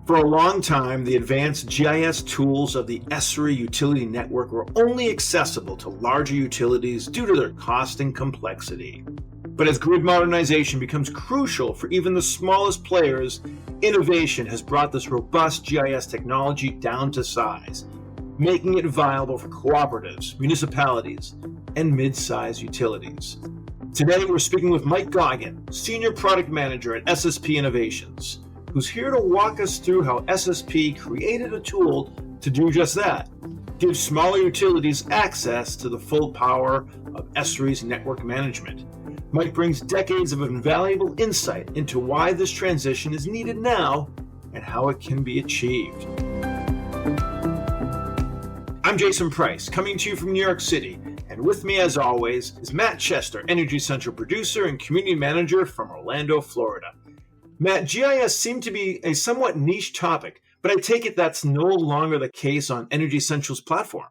For a long time, the advanced GIS tools of the Esri utility network were only accessible to larger utilities due to their cost and complexity. But as grid modernization becomes crucial for even the smallest players, innovation has brought this robust GIS technology down to size, making it viable for cooperatives, municipalities, and mid-sized utilities. Today, we're speaking with Mike Goggin, Senior Product Manager at SSP Innovations, who's here to walk us through how SSP created a tool to do just that, give smaller utilities access to the full power of Esri's network management. Mike brings decades of invaluable insight into why this transition is needed now and how it can be achieved. I'm Jason Price, coming to you from New York City, and with me as always is Matt Chester, Energy Central Producer and Community Manager from Orlando, Florida. Matt, GIS seemed to be a somewhat niche topic, but I take it that's no longer the case on Energy Central's platform.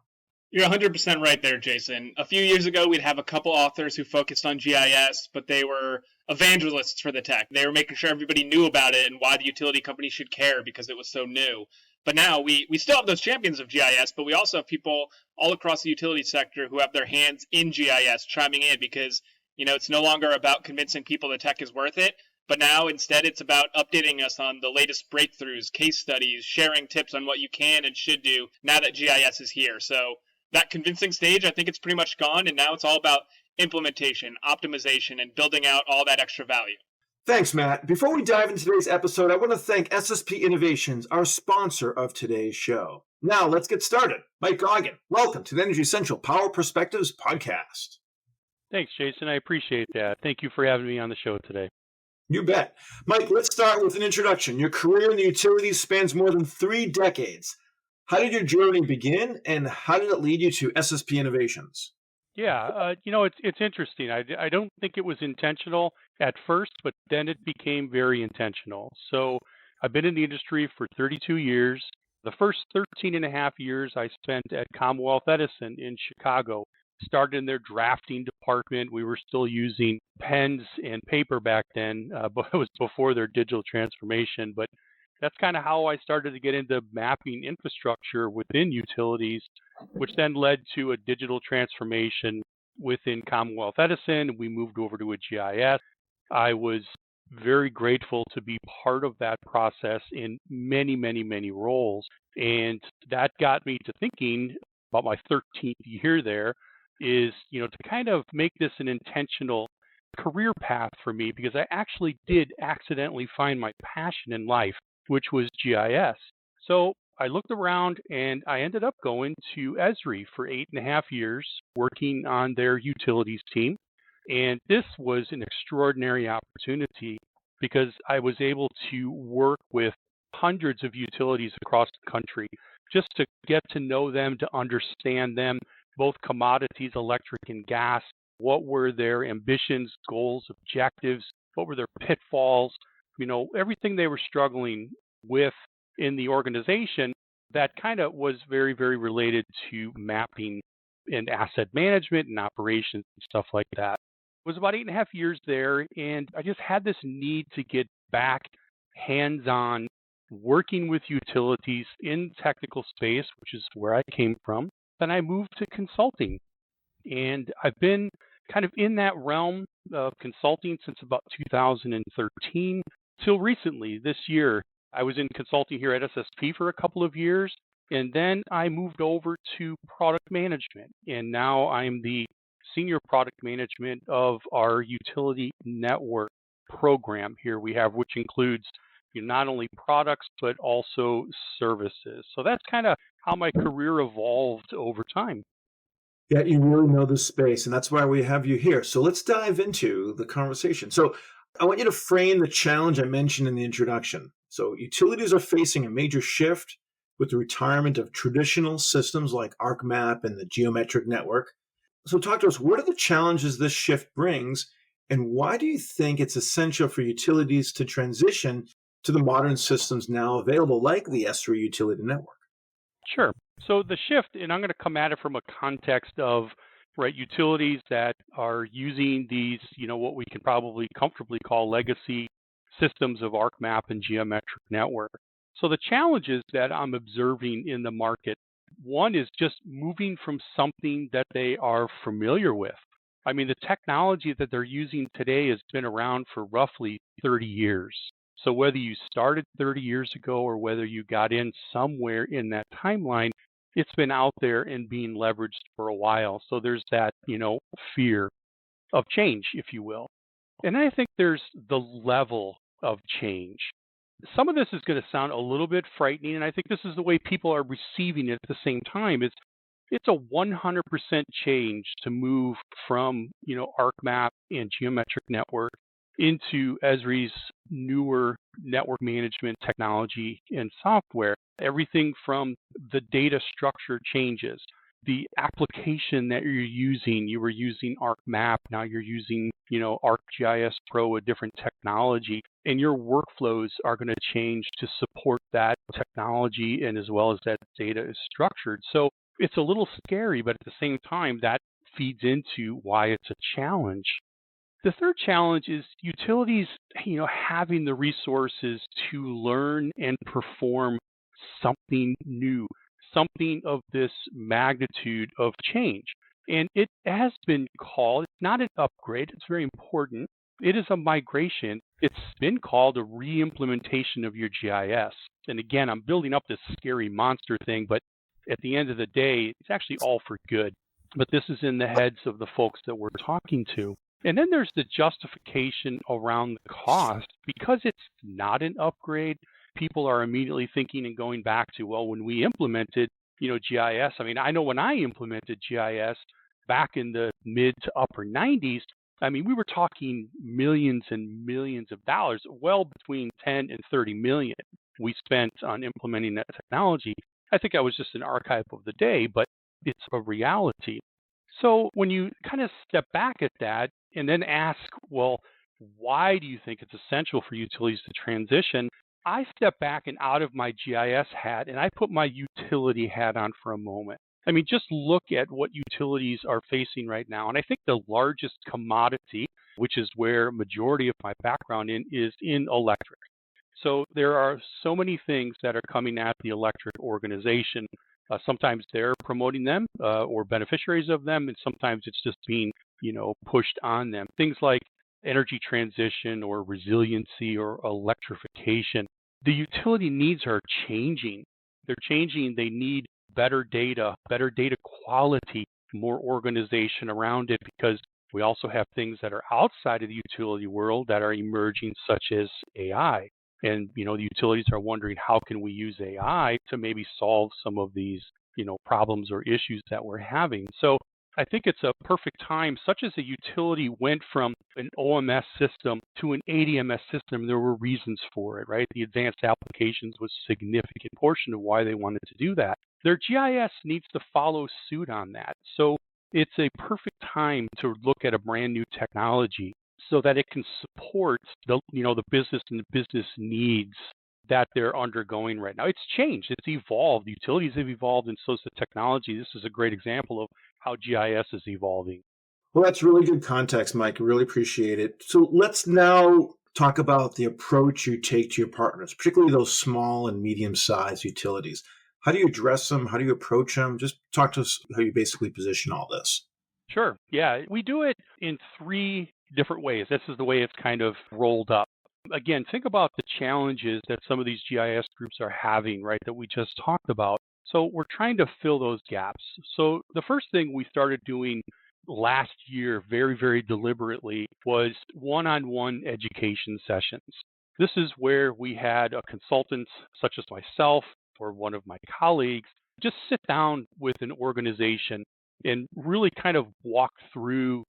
You're 100% right there, Jason. A few years ago, we'd have a couple authors who focused on GIS, but they were evangelists for the tech. They were making sure everybody knew about it and why the utility company should care because it was so new. But now we still have those champions of GIS, but we also have people all across the utility sector who have their hands in GIS chiming in because, it's no longer about convincing people the tech is worth it, but now instead it's about updating us on the latest breakthroughs, case studies, sharing tips on what you can and should do now that GIS is here. So that convincing stage, I think it's pretty much gone, and now it's all about implementation, optimization, and building out all that extra value. Thanks, Matt. Before we dive into today's episode, I want to thank SSP Innovations, our sponsor of today's show. Now, let's get started. Mike Goggin, welcome to the Energy Central Power Perspectives podcast. Thanks, Jason. I appreciate that. Thank you for having me on the show today. You bet. Mike, let's start with an introduction. Your career in the utilities spans more than 3 decades. How did your journey begin, and how did it lead you to SSP Innovations? Yeah, it's interesting. I don't think it was intentional at first, but then it became very intentional. So I've been in the industry for 32 years. The first 13 and a half years I spent at Commonwealth Edison in Chicago. Started in their drafting department. We were still using pens and paper back then, but it was before their digital transformation. But that's kind of how I started to get into mapping infrastructure within utilities, which then led to a digital transformation within Commonwealth Edison. We moved over to a GIS. I was very grateful to be part of that process in many, many, many roles. And that got me to thinking about my 13th year there is, to kind of make this an intentional career path for me, because I actually did accidentally find my passion in life, which was GIS. So I looked around and I ended up going to Esri for 8.5 years, working on their utilities team. And this was an extraordinary opportunity because I was able to work with hundreds of utilities across the country just to get to know them, to understand them, both commodities, electric and gas. What were their ambitions, goals, objectives? What were their pitfalls? Everything they were struggling with in the organization that kind of was very, very related to mapping and asset management and operations and stuff like that. It was about 8.5 years there, and I just had this need to get back hands-on working with utilities in technical space, which is where I came from. Then I moved to consulting, and I've been kind of in that realm of consulting since about 2013 till recently. This year, I was in consulting here at SSP for a couple of years, and then I moved over to product management, and now I'm the senior product management of our utility network program here we have, which includes not only products, but also services. So that's kind of how my career evolved over time. Yeah, you really know this space, and that's why we have you here. So let's dive into the conversation. So I want you to frame the challenge I mentioned in the introduction. So utilities are facing a major shift with the retirement of traditional systems like ArcMap and the geometric network. So talk to us, what are the challenges this shift brings, and why do you think it's essential for utilities to transition to the modern systems now available, like the Esri utility network? Sure. So the shift, and I'm going to come at it from a context of utilities that are using these, what we can probably comfortably call legacy systems of ArcMap and geometric network. So the challenges that I'm observing in the market, one is just moving from something that they are familiar with. I mean, the technology that they're using today has been around for roughly 30 years. So whether you started 30 years ago or whether you got in somewhere in that timeline, it's been out there and being leveraged for a while. So there's that, fear of change, if you will. And I think there's the level of change. Some of this is going to sound a little bit frightening, and I think this is the way people are receiving it at the same time. It's a 100% change to move from, ArcMap and geometric network into Esri's newer network management technology and software. Everything from the data structure changes. The application that you're using, you were using ArcMap, now you're using, ArcGIS Pro, a different technology, and your workflows are going to change to support that technology and as well as that data is structured. So it's a little scary, but at the same time, that feeds into why it's a challenge. The third challenge is utilities, having the resources to learn and perform something new, something of this magnitude of change. And it has been called, it's not an upgrade, it's very important. It is a migration. It's been called a re-implementation of your GIS. And again, I'm building up this scary monster thing, but at the end of the day, it's actually all for good. But this is in the heads of the folks that we're talking to. And then there's the justification around the cost. Because it's not an upgrade, people are immediately thinking and going back to, well, when we implemented, GIS, I mean, I know when I implemented GIS back in the mid to upper 90s, I mean, we were talking millions and millions of dollars, well between 10 and 30 million we spent on implementing that technology. I think I was just an archive of the day, but it's a reality. So when you kind of step back at that and then ask, well, why do you think it's essential for utilities to transition? I step back and out of my GIS hat and I put my utility hat on for a moment. I mean, just look at what utilities are facing right now. And I think the largest commodity, which is where majority of my background is in electric. So there are so many things that are coming at the electric organization. Sometimes they're promoting them or beneficiaries of them, and sometimes it's just being, pushed on them. Things like energy transition or resiliency or electrification. The utility needs are changing. They're changing. They need better data quality, more organization around it, because we also have things that are outside of the utility world that are emerging, such as AI. And, the utilities are wondering, how can we use AI to maybe solve some of these, problems or issues that we're having? So I think it's a perfect time, such as a utility went from an OMS system to an ADMS system. There were reasons for it, right? The advanced applications was a significant portion of why they wanted to do that. Their GIS needs to follow suit on that. So it's a perfect time to look at a brand new technology so that it can support the business and the business needs that they're undergoing right now. It's changed. It's evolved. Utilities have evolved, and so has the technology. This is a great example of how GIS is evolving. Well, that's really good context, Mike. I really appreciate it. So let's now talk about the approach you take to your partners, particularly those small and medium-sized utilities. How do you address them? How do you approach them? Just talk to us how you basically position all this. Sure. Yeah, we do it in 3 different ways. This is the way it's kind of rolled up. Again, think about the challenges that some of these GIS groups are having, right, that we just talked about. So we're trying to fill those gaps. So the first thing we started doing last year very, very deliberately was one-on-one education sessions. This is where we had a consultant such as myself or one of my colleagues just sit down with an organization and really kind of walk through,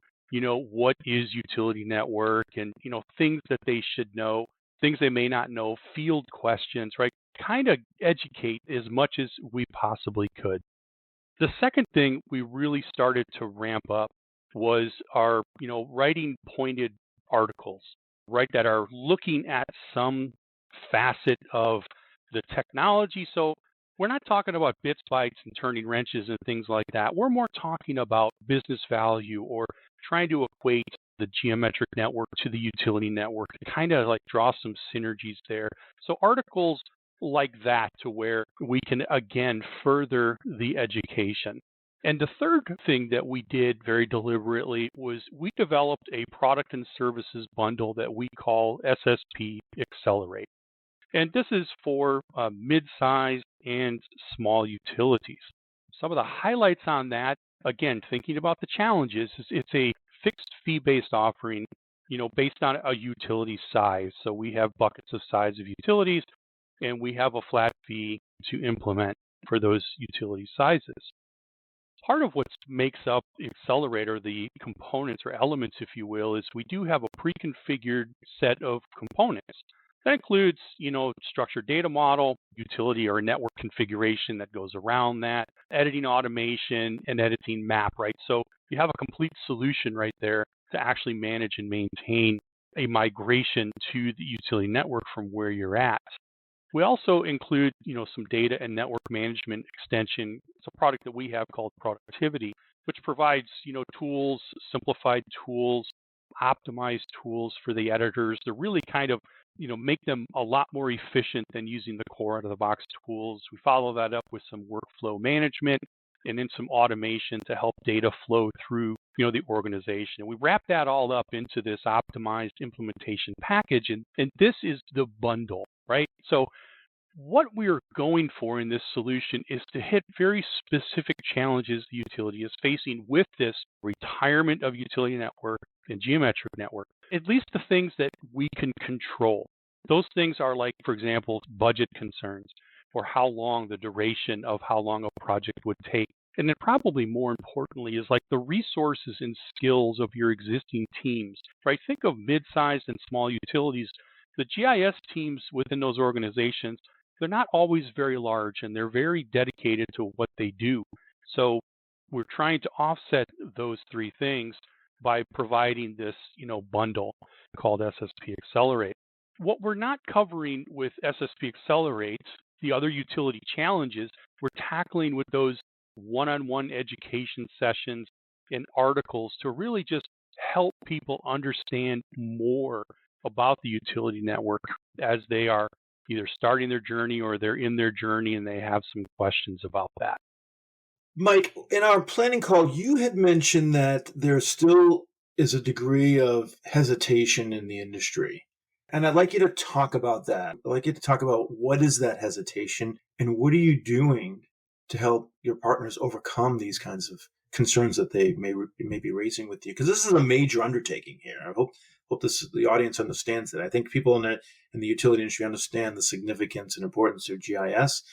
what is utility network and, things that they should know, things they may not know, field questions, right? Kind of educate as much as we possibly could. The second thing we really started to ramp up was our, writing pointed articles, right, that are looking at some facet of the technology. So we're not talking about bits, bytes, and turning wrenches and things like that. We're more talking about business value or trying to equate the geometric network to the utility network to kind of like draw some synergies there. So articles like that to where we can, again, further the education. And the third thing that we did very deliberately was we developed a product and services bundle that we call SSP Accelerate. And this is for mid-sized and small utilities. Some of the highlights on that, again, thinking about the challenges, is it's a fixed fee-based offering, based on a utility size. So we have buckets of size of utilities, and we have a flat fee to implement for those utility sizes. Part of what makes up Accelerator, the components or elements, if you will, is we do have a pre-configured set of components. That includes, structured data model, utility or network configuration that goes around that, editing automation, and editing map, right? So you have a complete solution right there to actually manage and maintain a migration to the utility network from where you're at. We also include, some data and network management extension. It's a product that we have called Productivity, which provides, tools, simplified tools, optimized tools for the editors to really kind of, make them a lot more efficient than using the core out-of-the-box tools. We follow that up with some workflow management and then some automation to help data flow through, the organization. And we wrap that all up into this optimized implementation package, and this is the bundle, right? So what we're going for in this solution is to hit very specific challenges the utility is facing with this retirement of utility network and geometric network, at least the things that we can control. Those things are like, for example, budget concerns or how long the duration of how long a project would take. And then probably more importantly is like the resources and skills of your existing teams, right? Think of mid-sized and small utilities. The GIS teams within those organizations, they're not always very large and they're very dedicated to what they do. So we're trying to offset those three things by providing this, bundle called SSP Accelerate. What we're not covering with SSP Accelerate, the other utility challenges, we're tackling with those one-on-one education sessions and articles to really just help people understand more about the utility network as they are either starting their journey or they're in their journey and they have some questions about that. Mike, in our planning call, you had mentioned that there still is a degree of hesitation in the industry. And I'd like you to talk about that. I'd like you to talk about what is that hesitation and what are you doing to help your partners overcome these kinds of concerns that they may be raising with you? Because this is a major undertaking here. I hope the audience understands that. I think people in the utility industry understand the significance and importance of GIS,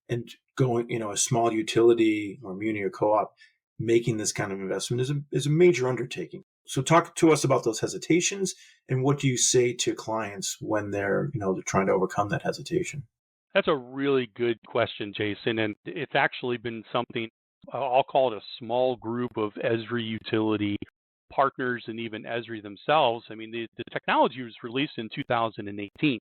and going, a small utility or muni or co-op making this kind of investment is a major undertaking. So talk to us about those hesitations and what do you say to clients when they're trying to overcome that hesitation? That's a really good question, Jason, and it's actually been something, I'll call it a small group of Esri utility partners and even Esri themselves. I mean, the technology was released in 2018.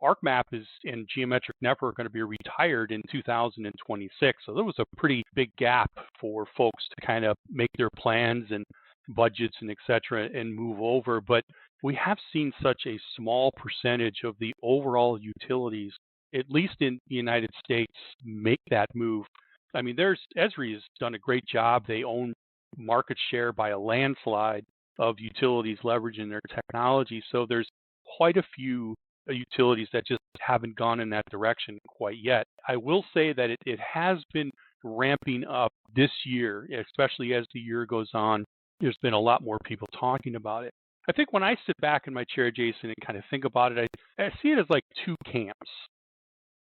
ArcMap and geometric network are going to be retired in 2026. So there was a pretty big gap for folks to kind of make their plans and budgets and et cetera and move over. But we have seen such a small percentage of the overall utilities, at least in the United States, make that move. I mean, Esri has done a great job. They own market share by a landslide of utilities leveraging their technology. So there's quite a few utilities that just haven't gone in that direction quite yet. I will say that it has been ramping up this year, especially as the year goes on. There's been a lot more people talking about it. I think when I sit back in my chair, Jason, and kind of think about it, I see it as like two camps.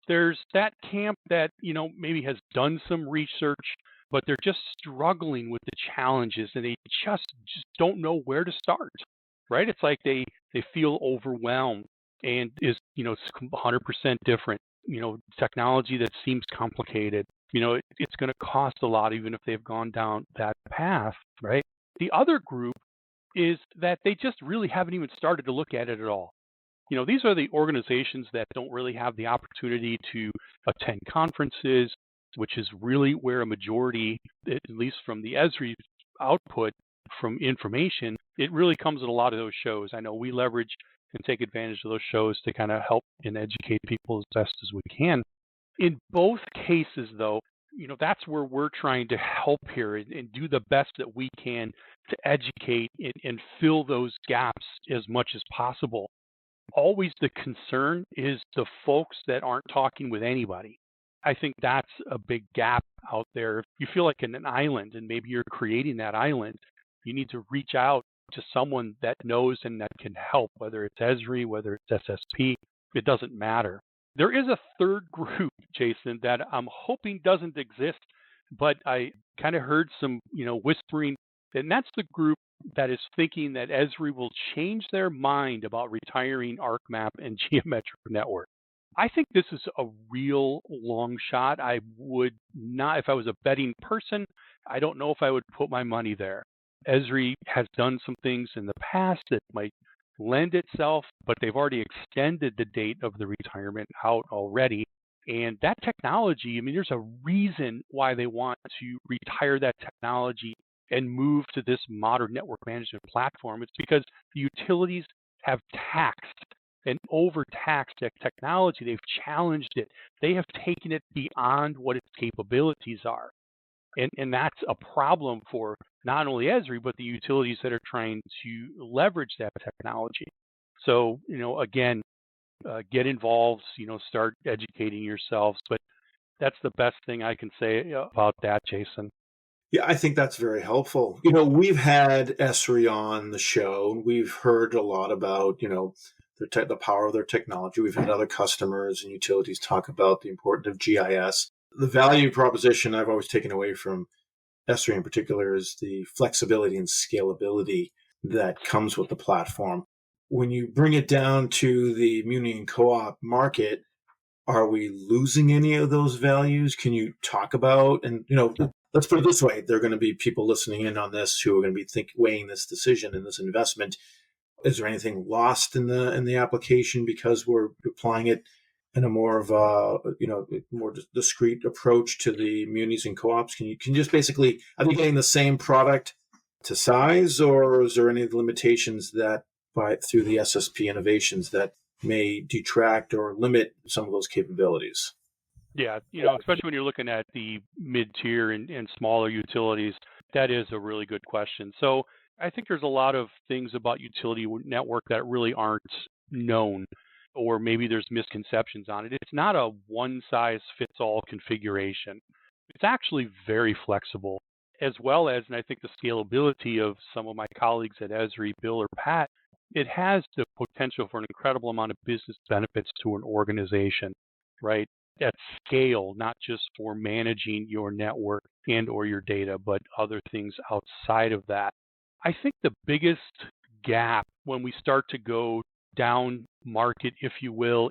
There's that camp that, maybe has done some research, but they're just struggling with the challenges and they just don't know where to start, right? It's like they feel overwhelmed and is, 100% different, technology that seems complicated. It's going to cost a lot even if they've gone down that path, right? The other group is that they just really haven't even started to look at it at all. These are the organizations that don't really have the opportunity to attend conferences, which is really where a majority, at least from the Esri output from information, it really comes at a lot of those shows. I know we leverage and take advantage of those shows to kind of help and educate people as best as we can. In both cases, though, that's where we're trying to help here and do the best that we can to educate and fill those gaps as much as possible. Always the concern is the folks that aren't talking with anybody. I think that's a big gap out there. If you feel like in an island and maybe you're creating that island, you need to reach out to someone that knows and that can help, whether it's Esri, whether it's SSP, it doesn't matter. There is a third group, Jason, that I'm hoping doesn't exist, but I kind of heard some, whispering, and that's the group that is thinking that Esri will change their mind about retiring ArcMap and geometric network. I think this is a real long shot. I would not, if I was a betting person, I don't know if I would put my money there. Esri has done some things in the past that might lend itself, but they've already extended the date of the retirement out already. And that technology, there's a reason why they want to retire that technology and move to this modern network management platform. It's because the utilities have taxed and overtaxed that technology. They've challenged it. They have taken it beyond what its capabilities are. And that's a problem for not only Esri, but the utilities that are trying to leverage that technology. So, again, get involved, start educating yourselves. But that's the best thing I can say about that, Jason. Yeah, I think that's very helpful. We've had Esri on the show. We've heard a lot about, the power of their technology. We've had other customers and utilities talk about the importance of GIS. The value proposition I've always taken away from Esri in particular is the flexibility and scalability that comes with the platform. When you bring it down to the muni and co-op market, are we losing any of those values? Can you talk about, and let's put it this way, there are going to be people listening in on this who are going to be weighing this decision and this investment. Is there anything lost in the application because we're applying it in a more of a more discrete approach to the munis and co-ops? Can you just basically, are they getting the same product to size, or is there any limitations that through the SSP Innovations that may detract or limit some of those capabilities? Yeah, especially when you're looking at the mid-tier and smaller utilities, that is a really good question. So I think there's a lot of things about utility network that really aren't known, or maybe there's misconceptions on it. It's not a one-size-fits-all configuration. It's actually very flexible, as well as, and I think the scalability of some of my colleagues at Esri, Bill or Pat, it has the potential for an incredible amount of business benefits to an organization, right? At scale, not just for managing your network and or your data, but other things outside of that. I think the biggest gap when we start to go down market, if you will,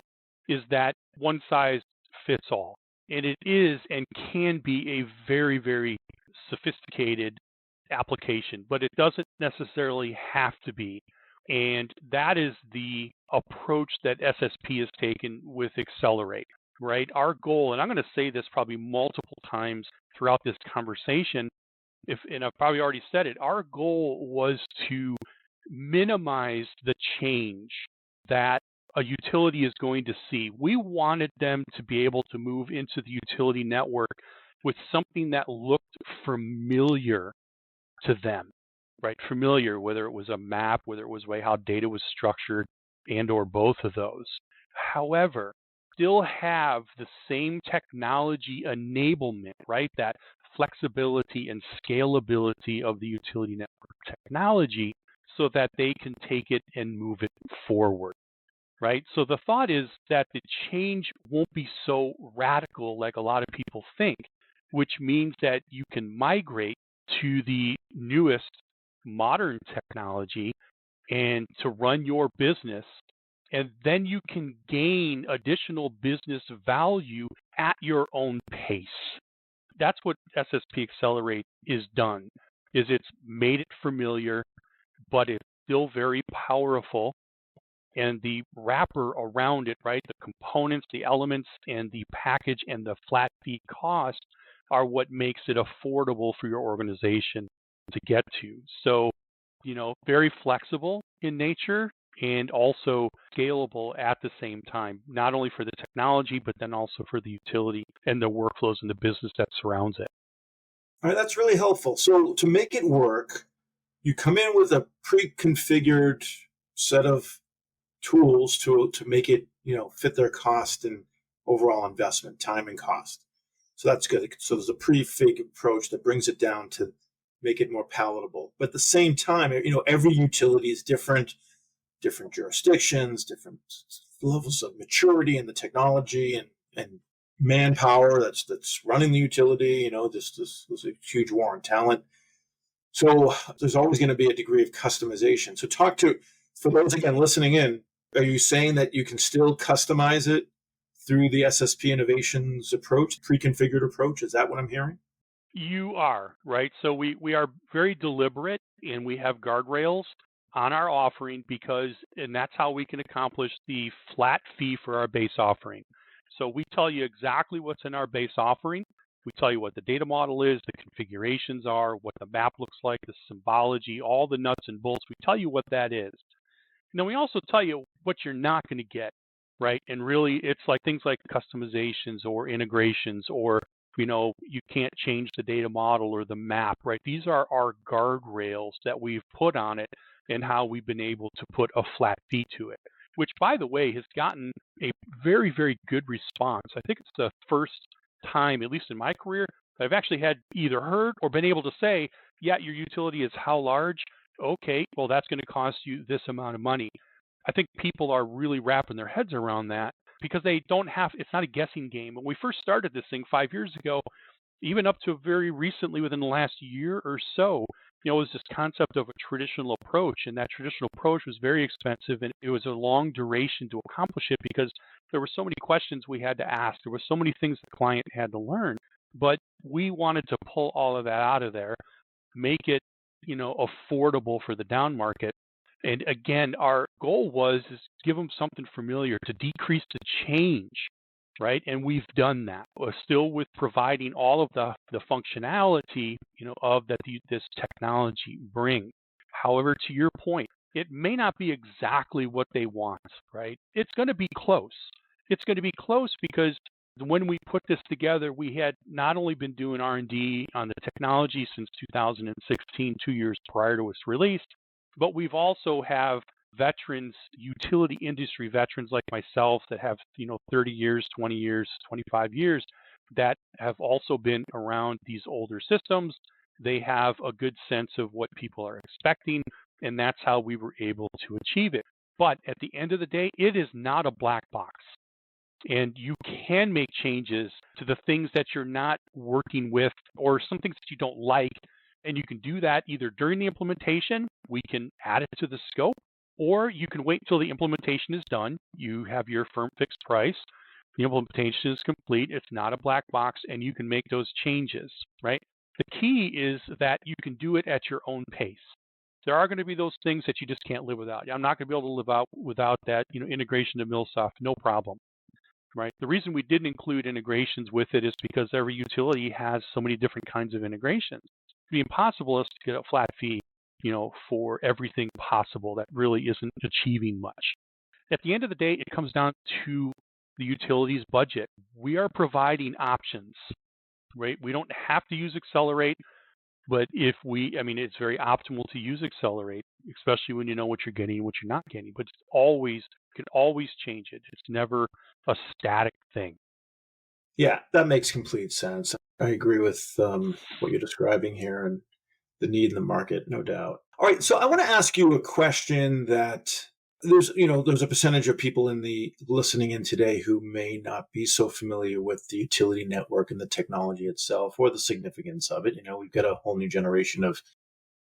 is that one size fits all. And it is and can be a very, very sophisticated application, but it doesn't necessarily have to be. And that is the approach that SSP has taken with Accelerate, right? Our goal, and I'm going to say this probably multiple times throughout this conversation, and I've probably already said it, our goal was to minimize the change that a utility is going to see. We wanted them to be able to move into the utility network with something that looked familiar to them, right? Familiar, whether it was a map, whether it was way how data was structured, and or both of those. However, still have the same technology enablement, right? That flexibility and scalability of the utility network technology so that they can take it and move it forward, right? So the thought is that the change won't be so radical like a lot of people think, which means that you can migrate to the newest modern technology and to run your business, and then you can gain additional business value at your own pace. That's what SSP Accelerate is done, is it's made it familiar, but it's still very powerful. And the wrapper around it, right, the components, the elements, and the package and the flat fee cost are what makes it affordable for your organization to get to. So, very flexible in nature, and also scalable at the same time, not only for the technology, but then also for the utility and the workflows and the business that surrounds it. All right, that's really helpful. So to make it work, you come in with a pre-configured set of tools to make it, fit their cost and overall investment, time and cost. So that's good. So there's a prefig approach that brings it down to make it more palatable. But at the same time, every utility is different jurisdictions, different levels of maturity in the technology and manpower that's running the utility. This was a huge war on talent. So there's always going to be a degree of customization. So for those, again, listening in, are you saying that you can still customize it through the SSP Innovations approach, pre-configured approach? Is that what I'm hearing? You are, right? So we are very deliberate, and we have guardrails on our offering and that's how we can accomplish the flat fee for our base offering. So we tell you exactly what's in our base offering. We tell you what the data model is, the configurations are, what the map looks like, the symbology, all the nuts and bolts. We tell you what that is. And then we also tell you what you're not going to get, right? And really, it's like things like customizations or integrations, or you can't change the data model or the map, right? These are our guardrails that we've put on it and how we've been able to put a flat fee to it, which, by the way, has gotten a very, very good response. I think it's the first time, at least in my career, I've actually had either heard or been able to say, yeah, your utility is how large? Okay, well, that's going to cost you this amount of money. I think people are really wrapping their heads around that because it's not a guessing game. When we first started this thing 5 years ago, even up to very recently within the last year or so, it was this concept of a traditional approach, and that traditional approach was very expensive, and it was a long duration to accomplish it because there were so many questions we had to ask. There were so many things the client had to learn, but we wanted to pull all of that out of there, make it, affordable for the down market. And again, our goal is give them something familiar to decrease the change, right? And we've done that. We're still with providing all of the functionality, of this technology brings. However, to your point, it may not be exactly what they want, right? It's going to be close. It's going to be close because when we put this together, we had not only been doing R&D on the technology since 2016, 2 years prior to its release, but we've also have veterans, utility industry veterans like myself that have, 30 years, 20 years, 25 years that have also been around these older systems. They have a good sense of what people are expecting, and that's how we were able to achieve it. But at the end of the day, it is not a black box. And you can make changes to the things that you're not working with or some things that you don't like. And you can do that either during the implementation, we can add it to the scope, or you can wait until the implementation is done. You have your firm fixed price. The implementation is complete. It's not a black box, and you can make those changes, right? The key is that you can do it at your own pace. There are going to be those things that you just can't live without. I'm not going to be able to live out without that, integration to MillSoft, no problem. Right. The reason we didn't include integrations with it is because every utility has so many different kinds of integrations. It'd be impossible to get a flat fee, for everything possible. That really isn't achieving much. At the end of the day, it comes down to the utility's budget. We are providing options, right? We don't have to use Accelerate, but it's very optimal to use Accelerate, especially when you know what you're getting and what you're not getting. But you can always change it. It's never a static thing. Yeah, that makes complete sense. I agree with what you're describing here and the need in the market, no doubt. All right, so I want to ask you a question that there's a percentage of people listening in today who may not be so familiar with the utility network and the technology itself or the significance of it. We've got a whole new generation of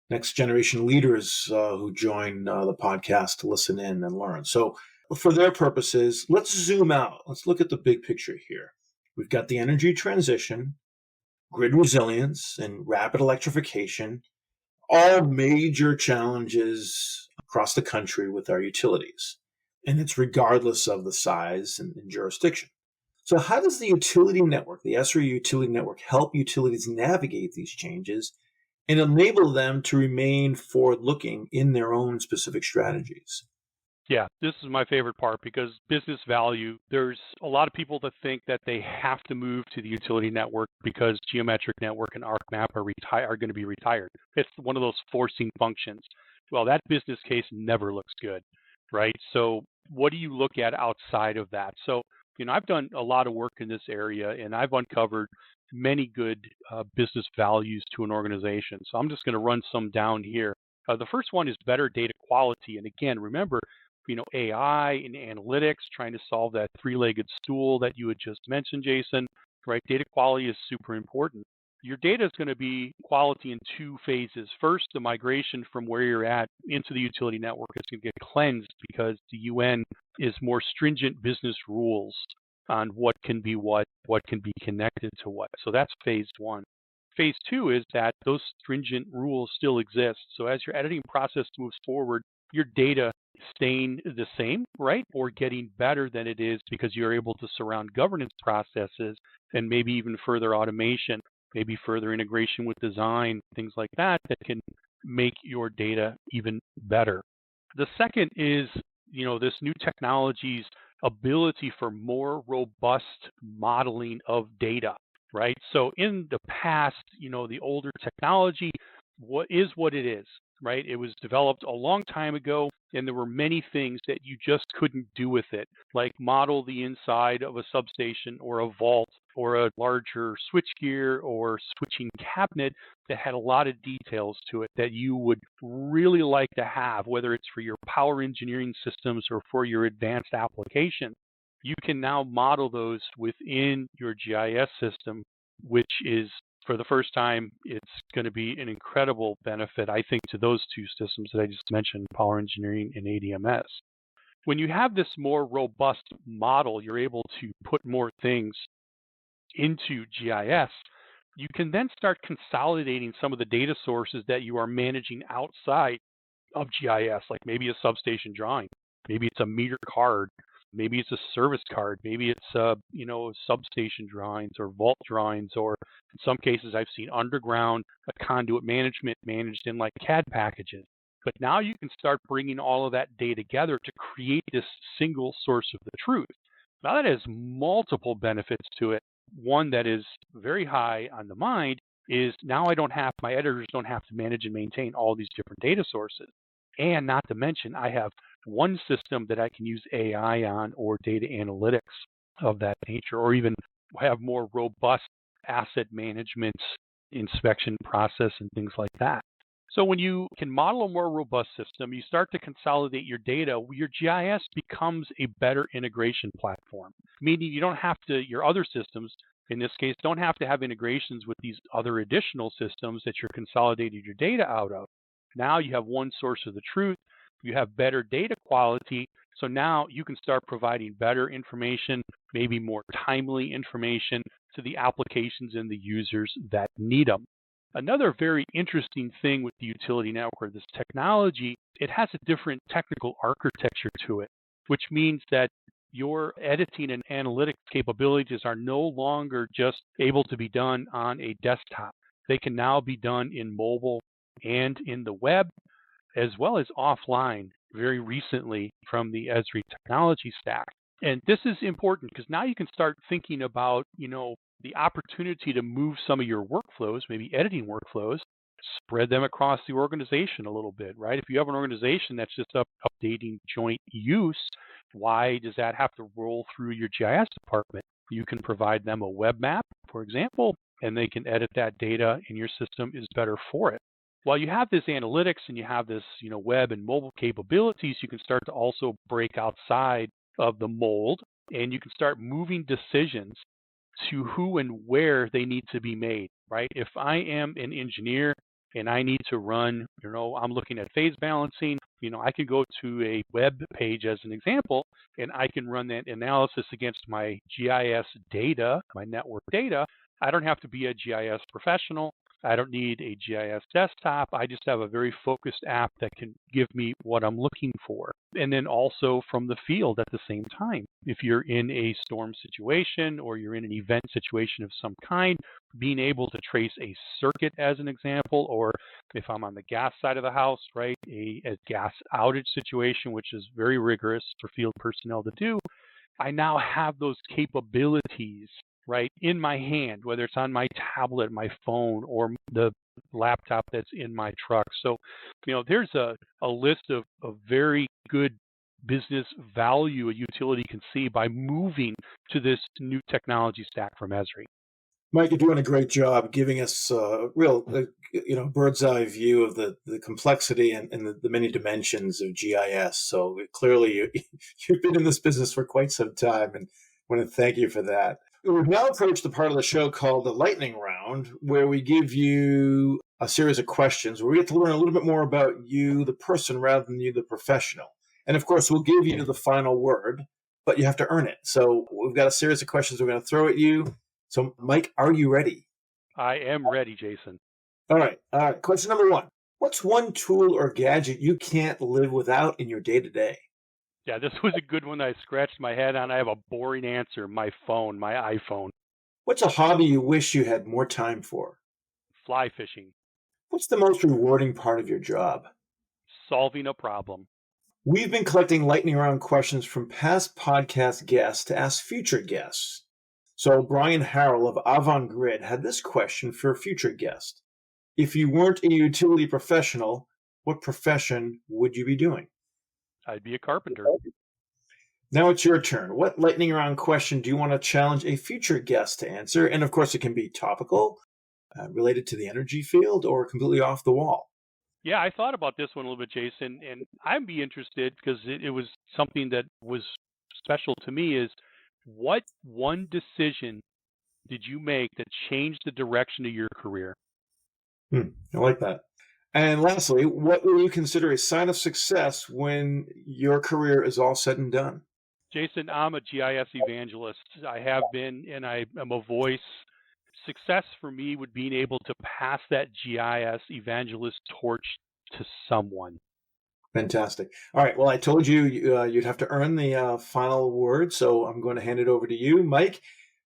next generation leaders who join the podcast to listen in and learn. So for their purposes, let's zoom out. Let's look at the big picture here. We've got the energy transition, grid resilience, and rapid electrification, all major challenges across the country with our utilities. And it's regardless of the size and jurisdiction. So how does the utility network, the Esri utility network, help utilities navigate these changes and enable them to remain forward-looking in their own specific strategies? Yeah, this is my favorite part because business value, there's a lot of people that think that they have to move to the utility network because geometric network and ArcMap are going to be retired. It's one of those forcing functions. Well, that business case never looks good, right? So what do you look at outside of that? So, I've done a lot of work in this area and I've uncovered many good business values to an organization. So I'm just going to run some down here. The first one is better data quality. And again, remember, AI and analytics, trying to solve that three-legged stool that you had just mentioned, Jason, right? Data quality is super important. Your data is going to be quality in two phases. First, the migration from where you're at into the utility network is going to get cleansed because the UN is more stringent business rules on what can be what can be connected to what. So that's phase one. Phase two is that those stringent rules still exist. So as your editing process moves forward, your data staying the same, right? Or getting better than it is because you're able to surround governance processes and maybe even further automation, maybe further integration with design, things like that, that can make your data even better. The second is, this new technology's ability for more robust modeling of data, right? So in the past, the older technology, what it is, right? It was developed a long time ago, and there were many things that you just couldn't do with it, like model the inside of a substation or a vault or a larger switchgear or switching cabinet that had a lot of details to it that you would really like to have, whether it's for your power engineering systems or for your advanced application. You can now model those within your GIS system, which is, for the first time, it's going to be an incredible benefit, I think, to those two systems that I just mentioned, power engineering and ADMS. When you have this more robust model, you're able to put more things into GIS. You can then start consolidating some of the data sources that you are managing outside of GIS, like maybe a substation drawing, maybe it's a meter card, maybe it's a service card, maybe it's substation drawings or vault drawings, or in some cases I've seen underground a conduit management managed in like CAD packages. But now you can start bringing all of that data together to create this single source of the truth. Now that has multiple benefits to it. One that is very high on the mind is now my editors don't have to manage and maintain all these different data sources. And not to mention, I have one system that I can use AI on or data analytics of that nature, or even have more robust asset management inspection process and things like that. So when you can model a more robust system, you start to consolidate your data. Your GIS becomes a better integration platform, meaning you don't have to, your other systems, in this case, don't have to have integrations with these other additional systems that you're consolidating your data out of. Now you have one source of the truth. You have better data quality. So now you can start providing better information, maybe more timely information to the applications and the users that need them. Another very interesting thing with the utility network, this technology, it has a different technical architecture to it, which means that your editing and analytics capabilities are no longer just able to be done on a desktop. They can now be done in mobile and in the web, as well as offline very recently from the Esri technology stack. And this is important because now you can start thinking about, the opportunity to move some of your workflows, maybe editing workflows, spread them across the organization a little bit, right? If you have an organization that's just updating joint use, why does that have to roll through your GIS department? You can provide them a web map, for example, and they can edit that data, and your system is better for it. While you have this analytics and you have this, web and mobile capabilities, you can start to also break outside of the mold, and you can start moving decisions to who and where they need to be made, right? If I am an engineer and I need to run, I'm looking at phase balancing, I can go to a web page as an example, and I can run that analysis against my GIS data, my network data. I don't have to be a GIS professional. I don't need a GIS desktop. I just have a very focused app that can give me what I'm looking for. And then also from the field at the same time. If you're in a storm situation or you're in an event situation of some kind, being able to trace a circuit as an example, or if I'm on the gas side of the house, right, a gas outage situation, which is very rigorous for field personnel to do, I now have those capabilities right in my hand, whether it's on my tablet, my phone, or the laptop that's in my truck. So, there's a list of very good business value a utility can see by moving to this new technology stack from Esri. Mike, you're doing a great job giving us a real, bird's eye view of the complexity and the many dimensions of GIS. So clearly you've been in this business for quite some time, and I want to thank you for that. We've now approached the part of the show called the lightning round, where we give you a series of questions where we get to learn a little bit more about you, the person, rather than you, the professional. And of course, we'll give you the final word, but you have to earn it. So we've got a series of questions we're going to throw at you. So, Mike, are you ready? I am ready, Jason. All right. Question number 1. What's one tool or gadget you can't live without in your day-to-day? Yeah, this was a good one I scratched my head on. I have a boring answer. My phone, my iPhone. What's a hobby you wish you had more time for? Fly fishing. What's the most rewarding part of your job? Solving a problem. We've been collecting lightning round questions from past podcast guests to ask future guests. So Brian Harrell of Avangrid had this question for a future guest. If you weren't a utility professional, what profession would you be doing? I'd be a carpenter. Now it's your turn. What lightning round question do you want to challenge a future guest to answer? And of course, it can be topical, related to the energy field, or completely off the wall. Yeah, I thought about this one a little bit, Jason, and I'd be interested because it was something that was special to me is what one decision did you make that changed the direction of your career? I like that. And lastly, what will you consider a sign of success when your career is all said and done? Jason, I'm a GIS evangelist. I have been, and I am a voice. Success for me would be able to pass that GIS evangelist torch to someone. Fantastic. All right. Well, I told you you'd have to earn the final word, so I'm going to hand it over to you, Mike.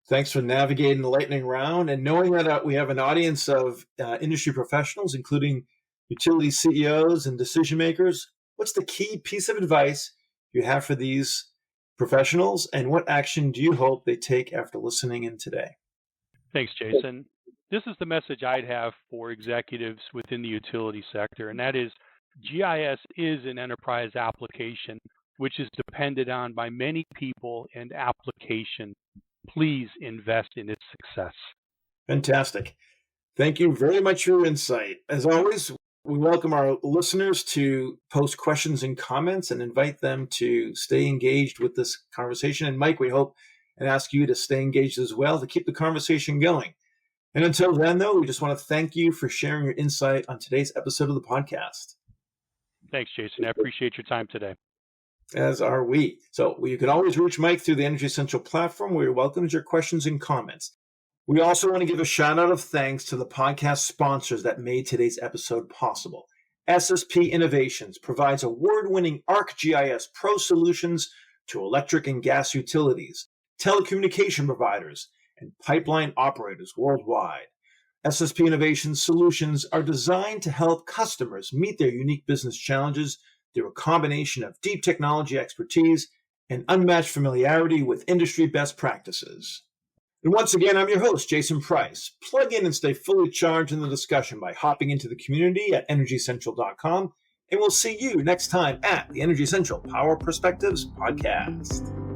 Thanks for navigating the lightning round and knowing that we have an audience of industry professionals, including utility CEOs and decision makers. What's the key piece of advice you have for these professionals, and what action do you hope they take after listening in today? Thanks, Jason. This is the message I'd have for executives within the utility sector, and that is GIS is an enterprise application which is depended on by many people and application. Please invest in its success. Fantastic. Thank you very much for your insight. As always, we welcome our listeners to post questions and comments and invite them to stay engaged with this conversation. And Mike, we hope and ask you to stay engaged as well to keep the conversation going. And until then, though, we just want to thank you for sharing your insight on today's episode of the podcast. Thanks, Jason. I appreciate your time today. As are we. So you can always reach Mike through the Energy Central platform, where you're welcome to your questions and comments. We also want to give a shout out of thanks to the podcast sponsors that made today's episode possible. SSP Innovations provides award-winning ArcGIS Pro solutions to electric and gas utilities, telecommunication providers, and pipeline operators worldwide. SSP Innovations solutions are designed to help customers meet their unique business challenges through a combination of deep technology expertise and unmatched familiarity with industry best practices. And once again, I'm your host, Jason Price. Plug in and stay fully charged in the discussion by hopping into the community at energycentral.com, and we'll see you next time at the Energy Central Power Perspectives Podcast.